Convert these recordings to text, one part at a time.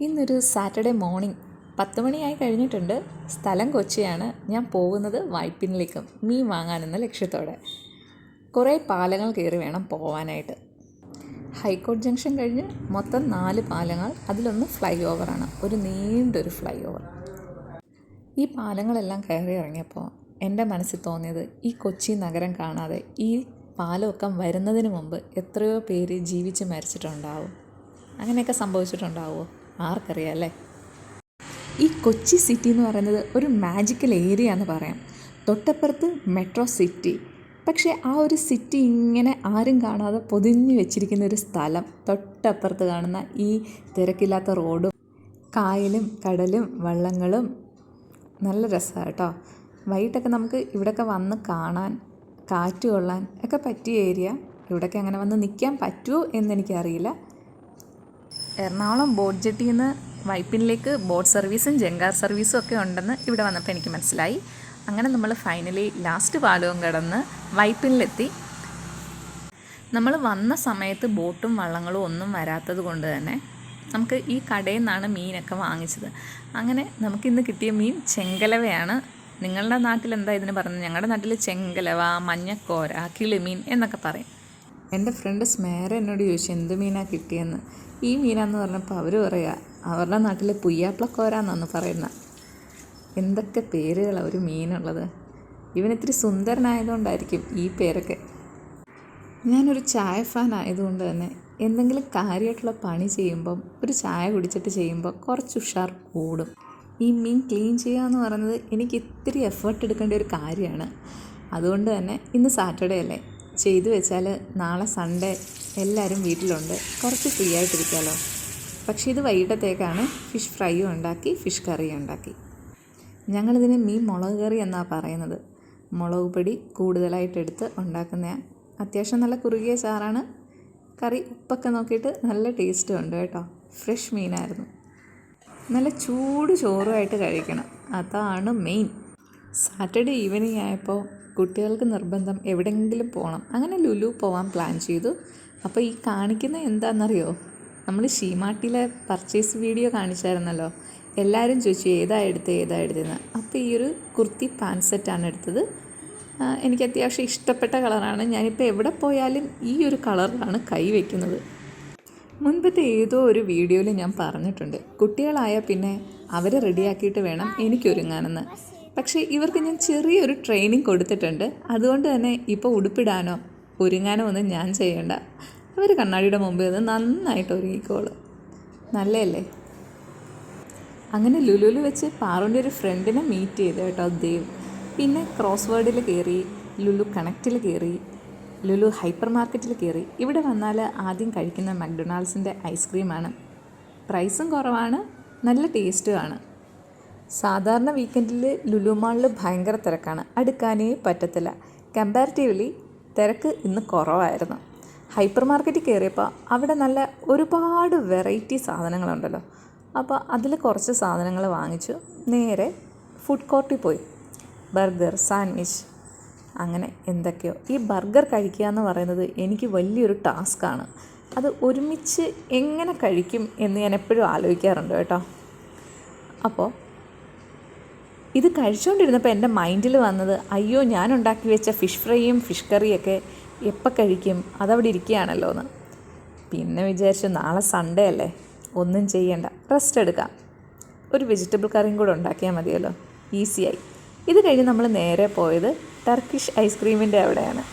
ഇന്നൊരു Saturday morning 10 മണിയായി കഴിഞ്ഞിട്ടുണ്ട്. സ്ഥലം കൊച്ചിയാണ്. ഞാൻ പോകുന്നത് വൈപ്പിനിലേക്ക് മീൻ വാങ്ങാനെന്ന ലക്ഷ്യത്തോടെ. കുറേ പാലങ്ങൾ കയറി വേണം പോവാനായിട്ട്. ഹൈക്കോടതി ജംഗ്ഷൻ കഴിഞ്ഞ് മൊത്തം 4 പാലങ്ങൾ, അതിലൊന്ന് ഫ്ലൈ ഓവറാണ്, ഒരു നീണ്ടൊരു ഫ്ലൈ ഓവർ. ഈ പാലങ്ങളെല്ലാം കയറി ഇറങ്ങിയപ്പോൾ എൻ്റെ മനസ്സിൽ തോന്നിയത്, ഈ കൊച്ചി നഗരം കാണാതെ ഈ പാലമൊക്കെ വരുന്നതിന് മുമ്പ് എത്രയോ പേര് ജീവിച്ച് മരിച്ചിട്ടുണ്ടാവും. അങ്ങനെയൊക്കെ സംഭവിച്ചിട്ടുണ്ടാവുമോ? ആർക്കറിയാം അല്ലേ. ഈ കൊച്ചി സിറ്റി എന്ന് പറയുന്നത് ഒരു മാജിക്കൽ ഏരിയ എന്ന് പറയാം. തൊട്ടപ്പുറത്ത് മെട്രോ സിറ്റി. പക്ഷേ ആ ഒരു സിറ്റി ഇങ്ങനെ ആരും കാണാതെ പൊതിഞ്ഞു വെച്ചിരിക്കുന്ന ഒരു സ്ഥലം. തൊട്ടപ്പുറത്ത് കാണുന്ന ഈ തിരക്കില്ലാത്ത റോഡും കായലും കടലും വള്ളങ്ങളും നല്ല രസമാണ് കേട്ടോ. വൈകിട്ടൊക്കെ നമുക്ക് ഇവിടെയൊക്കെ വന്ന് കാണാൻ, കാറ്റ് കൊള്ളാൻ ഒക്കെ പറ്റിയ ഏരിയ. ഇവിടെയൊക്കെ അങ്ങനെ വന്ന് നിൽക്കാൻ പറ്റുമോ എന്നെനിക്കറിയില്ല. എറണാകുളം ബോട്ട് ജെട്ടിയിൽ നിന്ന് വൈപ്പിനിലേക്ക് ബോട്ട് സർവീസും ജങ്കാർ സർവീസും ഒക്കെ ഉണ്ടെന്ന് ഇവിടെ വന്നപ്പോൾ എനിക്ക് മനസ്സിലായി. അങ്ങനെ നമ്മൾ ഫൈനലി ലാസ്റ്റ് പാലവും കടന്ന് വൈപ്പിനിലെത്തി. നമ്മൾ വന്ന സമയത്ത് ബോട്ടും വള്ളങ്ങളും ഒന്നും വരാത്തത് കൊണ്ട് തന്നെ നമുക്ക് ഈ കടയിൽ നിന്നാണ് മീനൊക്കെ വാങ്ങിച്ചത്. അങ്ങനെ നമുക്കിന്ന് കിട്ടിയ മീൻ ചെങ്കലവയാണ്. നിങ്ങളുടെ നാട്ടിൽ എന്താ ഇതിന് പറയുന്നത്? ഞങ്ങളുടെ നാട്ടിൽ ചെങ്കലവ, മഞ്ഞക്കോര, കിളിമീൻ എന്നൊക്കെ പറയും. എൻ്റെ ഫ്രണ്ട് സ്മേര എന്നോട് ചോദിച്ചു എന്ത് മീനാണ് കിട്ടിയെന്ന്. ഈ മീനാന്ന് പറഞ്ഞപ്പോൾ അവർ പറയുക അവരുടെ നാട്ടിൽ പുയ്യാപ്ലക്കോരാന്നാണ് പറയുന്നത്. എന്തൊക്കെ പേരുകളാണ് ഒരു മീനുള്ളത്. ഇവനിത്തിരി സുന്ദരനായതുകൊണ്ടായിരിക്കും ഈ പേരൊക്കെ. ഞാനൊരു ചായ ഫാൻ ആയതുകൊണ്ട് തന്നെ എന്തെങ്കിലും കാര്യമായിട്ടുള്ള പണി ചെയ്യുമ്പം ഒരു ചായ കുടിച്ചിട്ട് ചെയ്യുമ്പോൾ കുറച്ച് ഉഷാർ കൂടും. ഈ മീൻ ക്ലീൻ ചെയ്യുക എന്ന് പറയുന്നത് എനിക്ക് ഇത്തിരി എഫേർട്ട് എടുക്കേണ്ട ഒരു കാര്യമാണ്. അതുകൊണ്ട് തന്നെ ഇന്ന് സാറ്റർഡേ അല്ലേ, ചെയ്തു വെച്ചാൽ നാളെ സൺഡേ എല്ലാവരും വീട്ടിലുണ്ട്, കുറച്ച് ഫ്രീ ആയിട്ടിരിക്കാമല്ലോ. പക്ഷേ ഇത് വൈകിട്ടത്തേക്കാണ്. ഫിഷ് ഫ്രൈയും ഉണ്ടാക്കി, ഫിഷ് കറിയും ഉണ്ടാക്കി. ഞങ്ങളിതിന് മീൻ മുളക് കറി എന്നാണ് പറയുന്നത്. മുളക് പൊടി കൂടുതലായിട്ടെടുത്ത് ഉണ്ടാക്കുന്ന അത്യാവശ്യം നല്ല കുറുകിയ ചാറാണ്. കറി ഉപ്പൊക്കെ നോക്കിയിട്ട് നല്ല ടേസ്റ്റും ഉണ്ട് കേട്ടോ. ഫ്രഷ് മീനായിരുന്നു. നല്ല ചൂട് ചോറുമായിട്ട് കഴിക്കണം, അതാണ് മെയിൻ. സാറ്റർഡേ ഈവനിങ് ആയപ്പോൾ കുട്ടികൾക്ക് നിർബന്ധം എവിടെയെങ്കിലും പോകണം. അങ്ങനെ ലുലു പോകാൻ പ്ലാൻ ചെയ്തു. അപ്പോൾ ഈ കാണിക്കുന്ന എന്താണെന്നറിയോ? നമ്മൾ ഷീമാട്ടിയിലെ പർച്ചേസ് വീഡിയോ കാണിച്ചായിരുന്നല്ലോ. എല്ലാവരും ചോദിച്ചു ഏതാ എടുത്തതെന്ന്. അപ്പോൾ ഈ ഒരു കുർത്തി പാൻറ് സെറ്റാണ് എടുത്തത്. എനിക്ക് അത്യാവശ്യം ഇഷ്ടപ്പെട്ട കളറാണ്. ഞാനിപ്പോൾ എവിടെ പോയാലും ഈ ഒരു കളറിലാണ് കൈ വയ്ക്കുന്നത്. മുൻപത്തെ ഏതോ ഒരു വീഡിയോയിൽ ഞാൻ പറഞ്ഞിട്ടുണ്ട്, കുട്ടികളായാൽ പിന്നെ അവരെ റെഡിയാക്കിയിട്ട് വേണം എനിക്കൊരുങ്ങാനെന്ന്. പക്ഷേ ഇവർക്ക് ഞാൻ ചെറിയൊരു ട്രെയിനിങ് കൊടുത്തിട്ടുണ്ട്. അതുകൊണ്ട് തന്നെ ഇപ്പോൾ ഉടുപ്പിടാനോ ഒരുങ്ങാനോ ഒന്നും ഞാൻ ചെയ്യേണ്ട. അവർ കണ്ണാടിയുടെ മുമ്പിൽ നിന്ന് നന്നായിട്ട് ഒരുങ്ങിക്കോളും. നല്ലതല്ലേ? അങ്ങനെ ലുലുവിൽ വെച്ച് പാറുവിൻ്റെ ഒരു ഫ്രണ്ടിനെ മീറ്റ് ചെയ്തു കേട്ടോ, ദേവ്. പിന്നെ ക്രോസ് വേർഡിൽ കയറി, ലുലു കണക്റ്റിൽ കയറി, ലുലു ഹൈപ്പർ മാർക്കറ്റിൽ കയറി. ഇവിടെ വന്നാൽ ആദ്യം കഴിക്കുന്ന മക്ഡൊണാൾഡ്സിൻ്റെ ഐസ്ക്രീമാണ്. പ്രൈസും കുറവാണ്, നല്ല ടേസ്റ്റുമാണ്. സാധാരണ വീക്കെൻഡിൽ ലുലു മാളിൽ ഭയങ്കര തിരക്കാണ്, അടുക്കാനേ പറ്റത്തില്ല. കമ്പാരിറ്റീവ്ലി തിരക്ക് ഇന്ന് കുറവായിരുന്നു. ഹൈപ്പർ മാർക്കറ്റിൽ കയറിയപ്പോൾ അവിടെ നല്ല ഒരുപാട് വെറൈറ്റി സാധനങ്ങളുണ്ടല്ലോ. അപ്പോൾ അതിൽ കുറച്ച് സാധനങ്ങൾ വാങ്ങിച്ചു. നേരെ ഫുഡ് കോർട്ടിൽ പോയി. ബർഗർ, സാൻഡ്വിച്ച്, അങ്ങനെ എന്തൊക്കെയോ. ഈ ബർഗർ കഴിക്കുക എന്ന് പറയുന്നത് എനിക്ക് വലിയൊരു ടാസ്ക്കാണ്. അത് ഒരുമിച്ച് എങ്ങനെ കഴിക്കും എന്ന് ഞാൻ എപ്പോഴും ആലോചിക്കാറുണ്ട് കേട്ടോ. അപ്പോൾ ഇത് കഴിച്ചുകൊണ്ടിരുന്നപ്പോൾ എൻ്റെ മൈൻഡിൽ വന്നത്, അയ്യോ ഞാൻ ഉണ്ടാക്കി വെച്ച ഫിഷ് ഫ്രൈയും ഫിഷ് കറിയൊക്കെ എപ്പോൾ കഴിക്കും, അതവിടെ ഇരിക്കുകയാണല്ലോ എന്ന്. പിന്നെ വിചാരിച്ചു നാളെ സൺഡേ അല്ലേ, ഒന്നും ചെയ്യണ്ട, റെസ്റ്റ് എടുക്കാം, ഒരു വെജിറ്റബിൾ കറിയും കൂടെ ഉണ്ടാക്കിയാൽ മതിയല്ലോ, ഈസിയായി. ഇത് കഴിഞ്ഞ് നമ്മൾ നേരെ പോയത് ടർക്കിഷ് ഐസ്ക്രീമിൻ്റെ അവിടെയാണ്.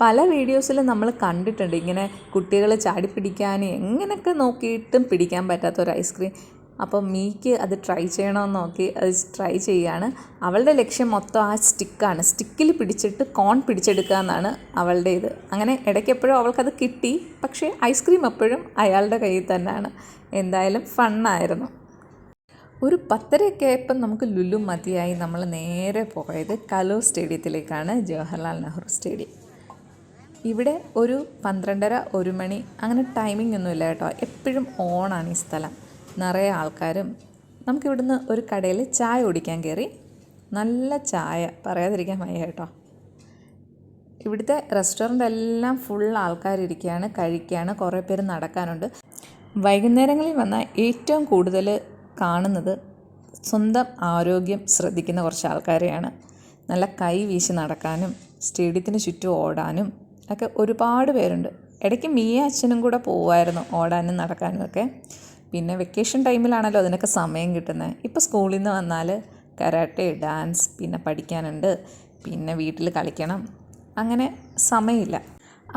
പല വീഡിയോസിലും നമ്മൾ കണ്ടിട്ടുണ്ട് ഇങ്ങനെ കുട്ടികൾ ചാടിപ്പിടിക്കാൻ എങ്ങനെയൊക്കെ നോക്കിയിട്ടും പിടിക്കാൻ പറ്റാത്തൊരു ഐസ്ക്രീം. അപ്പോൾ മീക്ക് അത് ട്രൈ ചെയ്യണമെന്ന് നോക്കി അത് ട്രൈ ചെയ്യുകയാണ്. അവളുടെ ലക്ഷ്യം മൊത്തം ആ സ്റ്റിക്കാണ്. സ്റ്റിക്കിൽ പിടിച്ചിട്ട് കോൺ പിടിച്ചെടുക്കുക എന്നാണ് അവളുടെ ഇത്. അങ്ങനെ ഇടയ്ക്കെപ്പോഴും അവൾക്കത് കിട്ടി. പക്ഷേ ഐസ്ക്രീം എപ്പോഴും അയാളുടെ കയ്യിൽ തന്നെയാണ്. എന്തായാലും ഫണ്ണായിരുന്നു. ഒരു 10:30 ആയപ്പം നമുക്ക് ലുലു മതിയായി. നമ്മൾ നേരെ പോയത് കലൂർ സ്റ്റേഡിയത്തിലേക്കാണ്, ജവഹർലാൽ നെഹ്റു സ്റ്റേഡിയം. ഇവിടെ ഒരു 12:30, 1 മണി അങ്ങനെ ടൈമിംഗ് ഒന്നുമില്ല കേട്ടോ. എപ്പോഴും ഓണാണ് ഈ സ്ഥലം. നിറയെ ആൾക്കാരും. നമുക്കിവിടുന്ന് ഒരു കടയിൽ ചായ കുടിക്കാൻ കയറി. നല്ല ചായ, പറയാതിരിക്കാൻ വയ്യ കേട്ടോ. ഇവിടുത്തെ റെസ്റ്റോറൻ്റ് എല്ലാം ഫുൾ ആൾക്കാരിരിക്കുകയാണ്, കഴിക്കുകയാണ്. കുറേ പേര് നടക്കാനുണ്ട്. വൈകുന്നേരങ്ങളിൽ വന്നാൽ ഏറ്റവും കൂടുതൽ കാണുന്നത് സ്വന്തം ആരോഗ്യം ശ്രദ്ധിക്കുന്ന കുറച്ച് ആൾക്കാരെയാണ്. നല്ല കൈ വീശി നടക്കാനും സ്റ്റേഡിയത്തിന് ചുറ്റും ഓടാനും ഒക്കെ ഒരുപാട് പേരുണ്ട്. ഇടയ്ക്ക് മിയ അച്ഛനും കൂടെ പോകുമായിരുന്നു ഓടാനും നടക്കാനും ഒക്കെ. പിന്നെ വെക്കേഷൻ ടൈമിലാണല്ലോ അതിനൊക്കെ സമയം കിട്ടുന്നത്. ഇപ്പോൾ സ്കൂളിൽ നിന്ന് വന്നാൽ കരാട്ടെ, ഡാൻസ്, പിന്നെ പഠിക്കാനുണ്ട്, പിന്നെ വീട്ടിൽ കളിക്കണം, അങ്ങനെ സമയമില്ല.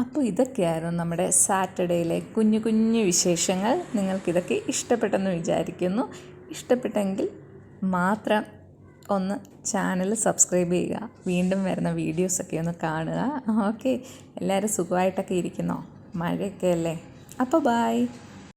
അപ്പോൾ ഇതൊക്കെയായിരുന്നു നമ്മുടെ സാറ്റർഡേയിലെ കുഞ്ഞു കുഞ്ഞു വിശേഷങ്ങൾ. നിങ്ങൾക്കിതൊക്കെ ഇഷ്ടപ്പെട്ടെന്ന് വിചാരിക്കുന്നു. ഇഷ്ടപ്പെട്ടെങ്കിൽ മാത്രം ഒന്ന് ചാനൽ സബ്സ്ക്രൈബ് ചെയ്യുക. വീണ്ടും വരുന്ന വീഡിയോസൊക്കെ ഒന്ന് കാണുക. ഓക്കെ, എല്ലാവരും സുഖമായിട്ടൊക്കെ ഇരിക്കുന്നോ? മഴയൊക്കെ അല്ലേ? അപ്പോൾ ബായ്.